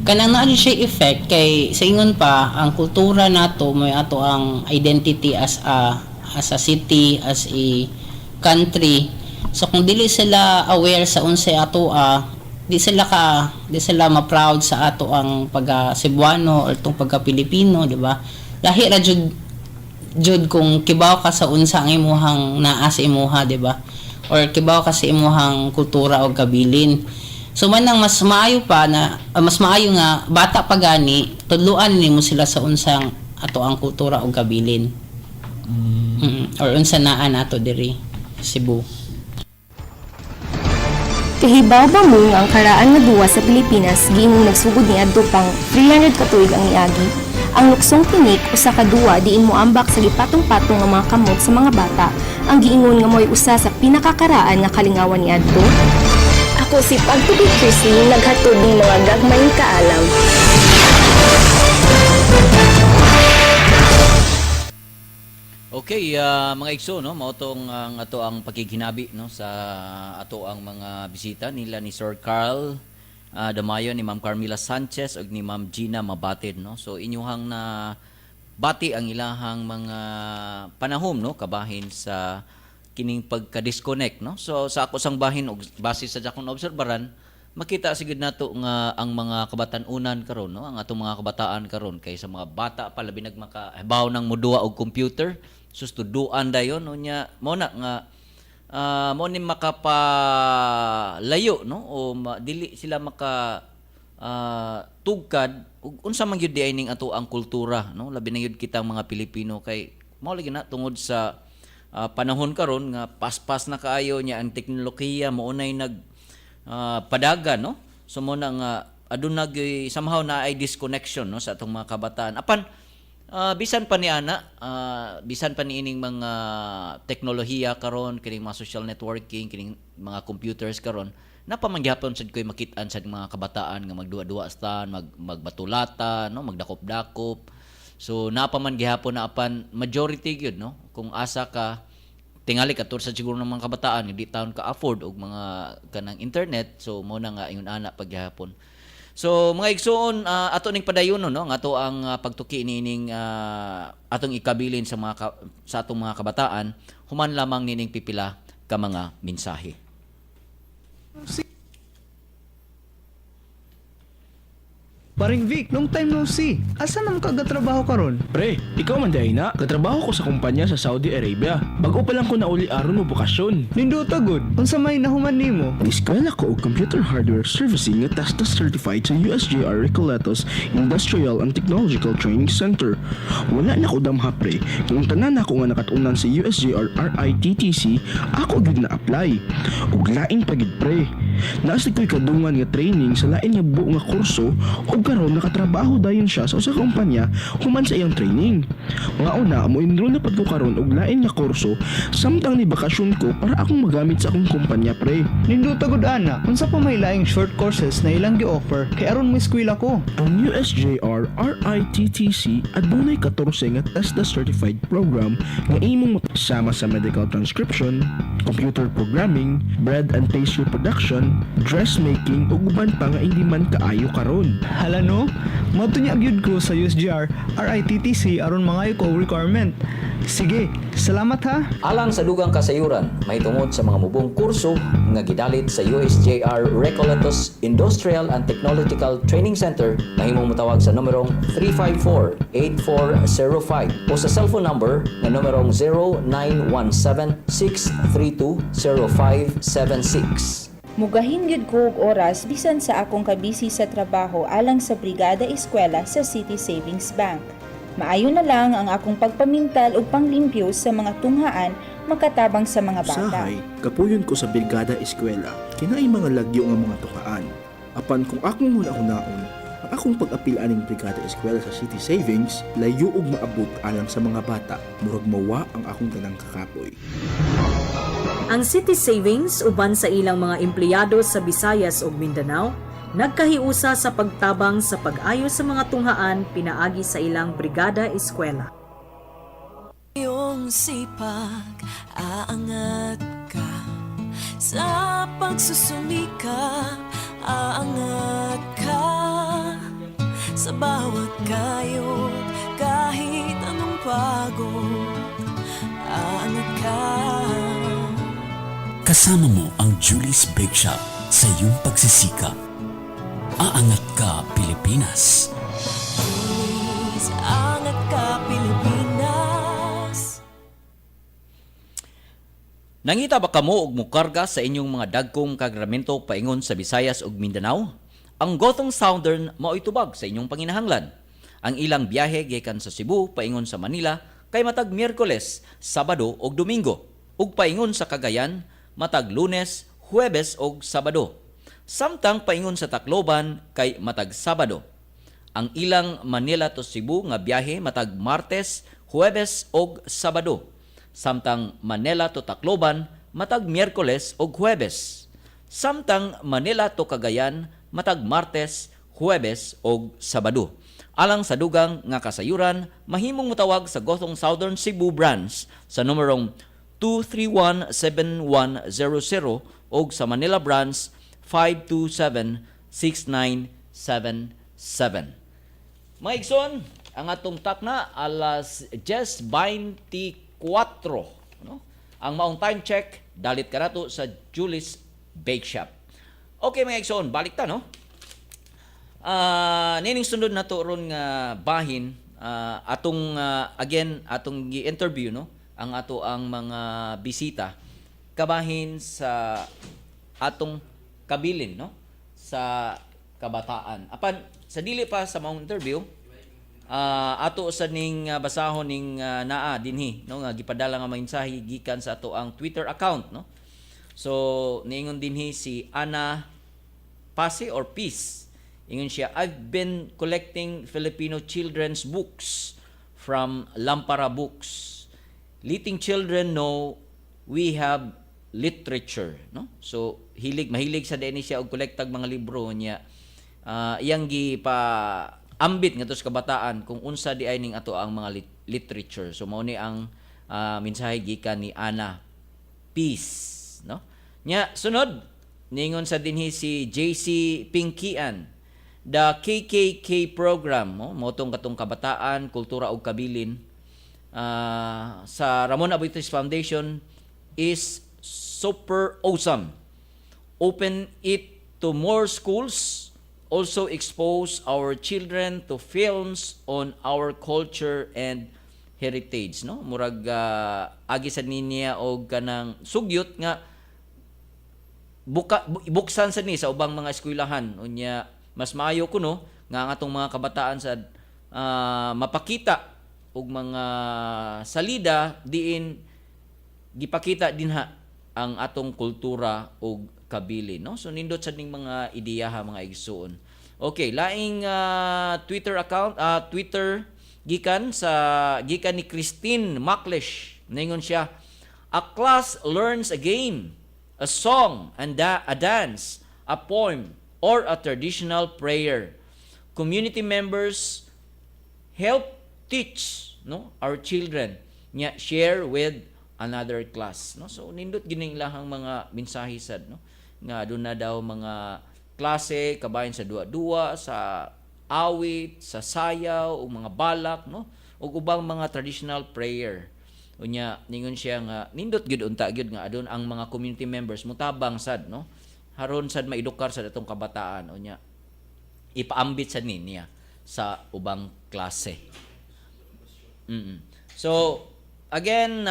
Kanang naa siya effect kay sa ingon pa ang kultura nato may ato ang identity as a city, as a country. So kung dili sila aware sa unsay ato di sila ma-proud sa ato ang pagka Cebuano or tong pagka Pilipino, di ba? Lahi ra jud kung kibaw ka sa unsa ang imuhang naa sa imuha, di ba? Or kibaw ka sa imuhang kultura o kabilin. So manang mas maayo pa na mas maayo nga bata pa gani tudluan nimo sila sa unsang ato ang kultura o kabilin. Or unsa naa nato diri Cebu. Kahibaw ba mo nga ang karaan nga duwa sa Pilipinas giingong nagsugod niadto pang 300 ka tuig ang niagi? Ang luksong tinik usa ka duwa diin moambak sa gipatong-patong nga mga kamot sa mga bata ang giingon nga moy usa sa pinakakaraan nga kalingawan niadto. Ako si Pagtubig Chrissy, naghatod ng mga gagmayng kaalam. Okay, mga igso, no, mao tong ang ato ang pagkikinabi no sa ato ang mga bisita nila ni Sir Carl Damayo, ni Ma'am Carmela Sanchez ug ni Ma'am Gina Mabatid, no. So inyuhang na bati ang ilahang mga panahom, no, kabahin sa kining pagka-disconnect, no. So sa ako sang bahin og base sa akong obserbaran, makita sigud nato nga ang mga kabatan-unan karon, no, ang atong mga kabataan karon kay sa mga bata pa labi nagmakabaw nang moduwa og computer, sustuduan dayon unya mo na nga mo ni makapalayo, no, o dili sila maka tugkad ug unsa man gyud di ning ato ang kultura, no, labi na gyud kitang mga Pilipino kay mao lagi na tungod sa panahon karon nga paspas na kaayo niya ang teknolohiya maunay padagan, no. So mo na nga aduna somehow na ay disconnection, no, sa atong mga kabataan apan bisan pa ni ana bisan pa ni ining mga teknolohiya karon kining mga social networking kining mga computers karon napamangyapon sad koy makit-an sa mga kabataan nga magduwa-duwa stan magbatulatan, no, magdakop-dakop. So napaman gihapon na apan majority gyud, no, kung asa ka tingali katur sa siguro ng mga kabataan hindi taon ka afford og mga kanang internet, so mo na nga ingon ana paghapon. So mga igsoon, ato ning padayonon, no, nga ato ang pagtuki nining atong ikabilin sa sa atong mga kabataan human lamang nining pipila ka mga mensahe. Paring Vic, long time no see. Asa man ka gatrabaho karon? Pre, ikaw man day na. Katrabaho ko sa kumpanya sa Saudi Arabia. Bago pa lang ko nauli aron mo bukasyon. Ninduta gud. Unsa may nahuman nimo? Eskwela ko og Computer Hardware Servicing nga TASDAS certified sa USJR Recoletos Industrial and Technological Training Center. Wala na ko damha pre. Kung tanan ako nga nakatunan sa USJR RITTC, ako gud na apply. Ug laing pagid pre. Naastig ko'y kadungan nga training sa lain nga buo nga kurso ug karon nakatrabaho dayon siya sa usa ka kumpanya human sa iyang training. Nga una mo enroll na pad ko karon og lain nga kurso samtang ni bakasyon ko para akong magamit sa akong kumpanya pre. Ninduta gud ana. Unsa pa may laing short courses na ilang gi-offer kay aron mo eskwela ko? Ang USJR RITTC adunay 14 nga TASDAS certified program nga imong sama sa medical transcription, computer programming, bread and pastry production, dressmaking ug uban pa nga hindi man kaayo karon. Hala no? Madto niya gyud ko sa USJR RITTC aron mangayo ko og requirement. Sige, salamat ha. Alang sa dugang kasayuran, mahitungod sa mga mubong kurso nga gidalit sa USJR Recoletos Industrial and Technological Training Center, mahimong motawag sa numerong 354-8405 o sa cellphone number na numerong 0917-632-0576. Mugahin gyud ko og oras bisan sa akong kabisi sa trabaho alang sa Brigada Eskwela sa City Savings Bank. Maayo na lang ang akong pagpamintal ug panglimpyo sa mga tunghaan makatabang sa mga bata. Usahay, kapuyon ko sa Brigada Eskwela, kinaay mga lagyo nga mga tukaan. Apan kung akong huna-hunaon, ang akong pag-apil aning Brigada Eskwela sa City Savings, layo ug maabot alang sa mga bata, murag mawa ang akong tanang kakapoy. Ang City Savings uban sa ilang mga empleyado sa Visayas ug Mindanao nagkahiusa sa pagtabang sa pag-ayo sa mga tunghaan pinaagi sa ilang Brigada Eskwela. Iyong sipag, aangat ka sa pagsusumikap, aangat ka sa bawat kayod, kahit anong pagod, aangat ka. Kasama mo ang Julie's Bake Shop sa iyong pagsisikap. Aangat ka, Pilipinas. Please, angat ka, Pilipinas. Nangita ba kamo og mukarga sa inyong mga dagkong kagramento paingon sa Visayas ug Mindanao? Ang Gothong Southern mao itubag sa inyong panginahanglan. Ang ilang biyahe gikan sa Cebu paingon sa Manila kay matag Miyerkules, Sabado ug Domingo, ug paingon sa Cagayan matag Lunes, Huwebes ug Sabado. Samtang paingon sa Tacloban kay matag Sabado. Ang ilang Manila to Cebu nga biyahe matag Martes, Huwebes ug Sabado. Samtang Manila to Tacloban matag Miyerkules ug Huwebes. Samtang Manila to Cagayan matag Martes, Huwebes ug Sabado. Alang sa dugang nga kasayuran, mahimong mutawag sa Gothong Southern Cebu branch sa numerong 231-7100 o sa Manila branch 527-6977. Mga igsoon, ang atong takna alas 10:24. No? Ang maong time check, dalit ka nato sa Julie's Bake Shop. Okay mga igsoon, balik ta no? Nining sunod na to ron nga bahin, atong gi-interview no? Ang ato ang mga bisita kabahin sa atong kabilin no sa kabataan. Apan sa dili pa sa maong interview, ato sa ning basahon ning naa dinhi no nga gipadala nga mensahe gikan sa ato ang Twitter account no. So niingon dinhi si Ana Pase or Peace. Ingon siya, I've been collecting Filipino children's books from Lampara Books. Letting children know we have literature, no? So mahilig sa dinhi siya og kolektag mga libro niya. Iyang ambit ngadto sa kabataan kung unsa di ay ning ato ang mga literature. So mao ni ang mensahe gikan ni Ana Peace, no? Nya sunod ningon sa dinhi si JC Pinkian, the KKK program, motong katong kabataan, kultura ug kabilin sa Ramon Abuitres Foundation is super awesome. Open it to more schools, also expose our children to films on our culture and heritage, no? Murag agi sa niya og kanang sugyot nga buksan sa ni sa ubang mga eskwelahan unya mas maayo kuno nga ang atong mga kabataan sa mapakita og mga salida diin gipakita dinha ang atong kultura og kabilin, no? So nindot sa ning mga ideya mga igsuon. Okay, laing Twitter account, Twitter gikan ni Christine Maclish. Ningon siya, a class learns a game, a song, and a dance, a poem, or a traditional prayer. Community members help teach, no, our children, nya share with another class, no? So nindot gining lahang mga mensahe sad, no, nga aduna daw mga klase kabahin sa duwa-duwa, sa awit, sa sayaw ug mga balak, no, ug ubang mga traditional prayer. Unya ningon siya nga nindot gyud unta gyud nga adun ang mga community members mutabang sad, no, haron sad maedukar sa datong kabataan. Unya ipaambit sad niya sa ubang klase. So again,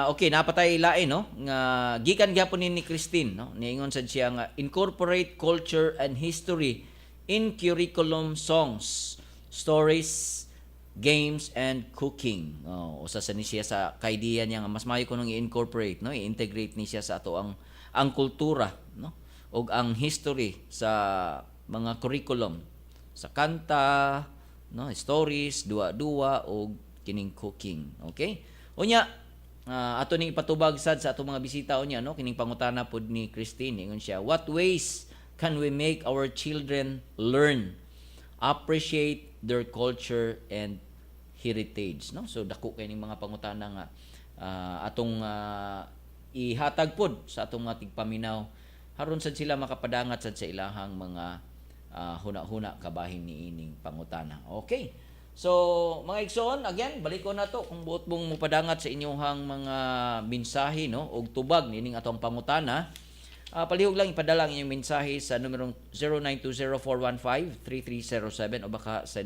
okay, napatay lain, no, nga gikan gyapon ni Christine, no, niingon sad siya nga incorporate culture and history in curriculum, songs, stories, games, and cooking. Usa sa ni siya sa kaidiya niya nga mas maayo kuno i-incorporate, no, i-integrate ni siya sa ato ang kultura, no, ug ang history sa mga curriculum, sa kanta, no, stories, duwa-duwa ug kining cooking. Okay? Unya, ato ning ipatubag sad sa ato mga bisita unya, no, kining pangutana pod ni Christine. Ingon siya, what ways can we make our children learn, appreciate their culture and heritage, no? So dako kay ning mga pangutana nga atong ihatag pod sa atong mga tigpaminaw haron sad sila makapadangat sad sa ilahang mga huna-huna kabahin ni ining pangutana. Okay. So, mga igsoon, again, balik ko na to kung buot mong mupadangat sa inyong mga mensahe, no, og tubag nining atong pangutana. Palihog lang ipadala ang inyong mensahe sa numerong 0920-415-3307 o baka sa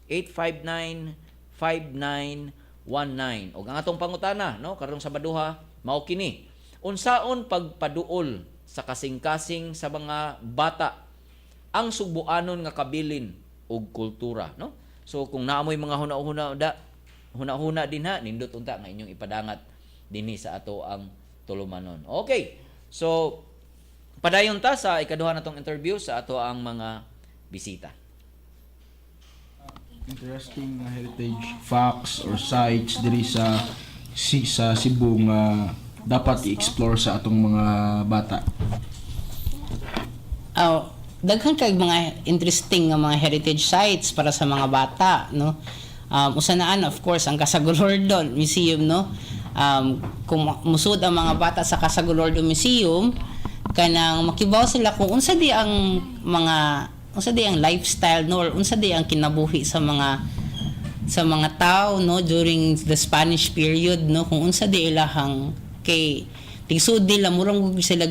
0932-859-5919. O ang atong pangutana, no, karong Sabaduha, mao kini. Unsaon pagpaduol sa kasing-kasing sa mga bata ang subuanon nga kabilin ug kultura, no? So kung naamoy mga huna-huna din ha, nindot unta nga inyong ipadangat dinhi sa ato ang tulumanon. Okay. So padayon ta sa ikaduha natong interview sa ato ang mga bisita. Interesting heritage facts or sites diri sa Cebu nga dapat i-explore sa atong mga bata. Daghan kay mga interesting nga mga heritage sites para sa mga bata, no. Usa naan of course ang Casagolordo Museum, no. Kung musud ang mga bata sa Casagolordo Museum, kanang makibaw sila kung unsa di ang lifestyle, no, or unsa di ang kinabuhi sa mga tao, no, during the Spanish period, no, kung unsa di ilahang kay tigsud nila murang sila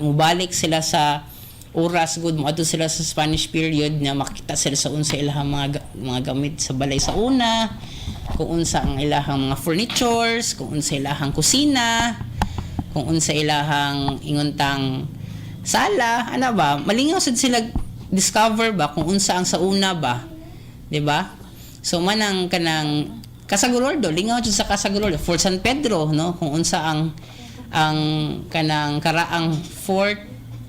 mubalik sila sa oras gud mo adto sila sa Spanish period na makita sila sa unsa ilahang mga gamit sa balay sa una, kung unsa ang ilahang mga furnitures, kung unsa ilahang kusina, kung unsa ilahang inguntang sala, ano ba, malingaw sad sila discover ba kung unsa ang sa una ba, di ba? So manang kanang Casagolordo, lingaw jud sa Casagolordo, Fort San Pedro, no, kung unsa ang kanang karaang fort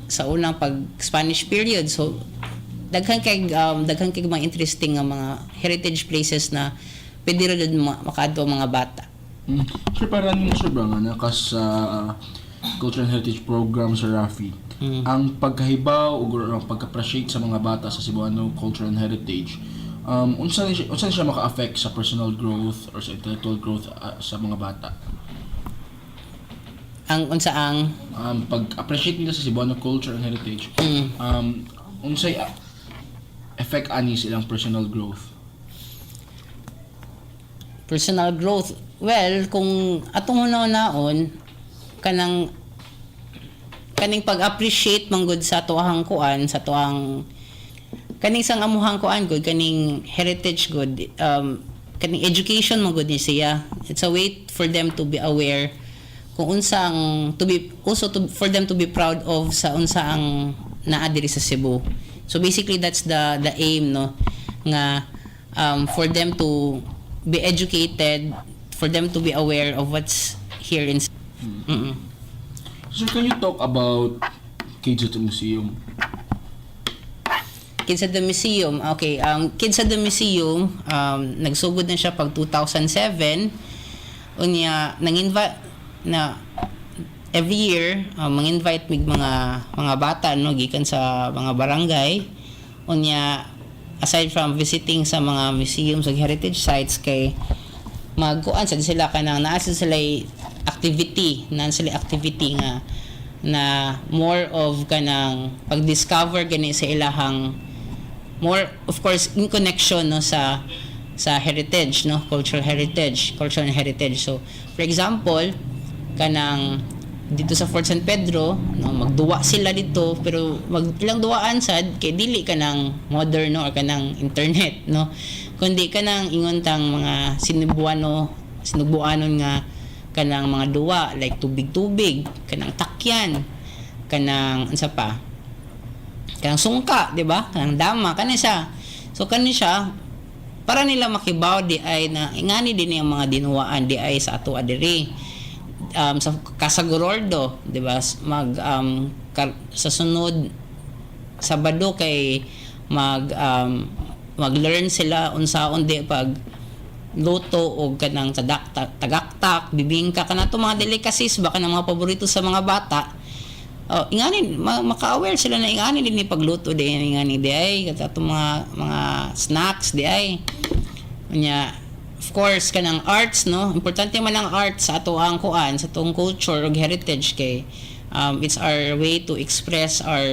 sa unang pag Spanish period. So daghan kay mga interesting nga mga heritage places na pwede ra jud makaadto mga bata. Sir, para nimo sir ba nga nakas sa Cultural Heritage Program sa Rafi, ang pagkahibaw o ang pagka-appreciate sa mga bata sa Cebuano Culture and Heritage, unsa siya maka-affect sa personal growth or sa intellectual growth sa mga bata? Ang unsa ang pag-appreciate nila sa Cebuano Culture and Heritage, unsay effect ani silang personal growth? Personal growth, well, kung atong hunaon kaning pag-appreciate man gud sa tuang kuan, sa tuang kaning sang amuhang kuan gud, kaning heritage gud, kaning education man gud ni siya. It's a way for them to be aware kung unsang for them to be proud of sa unsa ang naa diri sa Cebu. So basically that's the aim, no, nga for them to be educated, for them to be aware of what's here in Sir, can you talk about Kids at the Museum? Kids at the Museum. Okay, Kids at the Museum, nagsugod na siya pag 2007. Unya nang-invite na every year, mang-invite mig mga bata, no, gikan sa mga barangay. Unya aside from visiting sa mga museums ug heritage sites, kay magkuan sad sila kanang naa sila activity nga na more of kanang pag-discover gani sa ilahang more of course in connection, no, sa heritage, no, cultural and heritage. So for example, kanang dito sa Fort San Pedro, no, magduwa sila dito, pero ilang duwaan sad kay dili kanang modern, no, or kanang internet, no, kundi kanang ingontang mga sinubuanon nga kanang mga duwa like tubig, kanang takyan, kanang unsa pa, kanang sungka, di ba, kanang dama, kani siya. So kani siya para nila makibaw di ay na ingani din ang mga dinuwaan di ay sa ato adiri. Sa Casagolordo, di ba, sa sunod Sabado kay mag-learn sila unsaon di pag luto o kanang tagaktak, bibingka, kanato mga delicacies baka ng mga paborito sa mga bata. Ingani maka-aware sila na ingani din ni pagluto di ingani di ay katato mga snacks di ay. Unya of course kanang arts, no, importante man ang arts sa ato ang kuan, sa atong culture ug heritage, kay it's our way to express our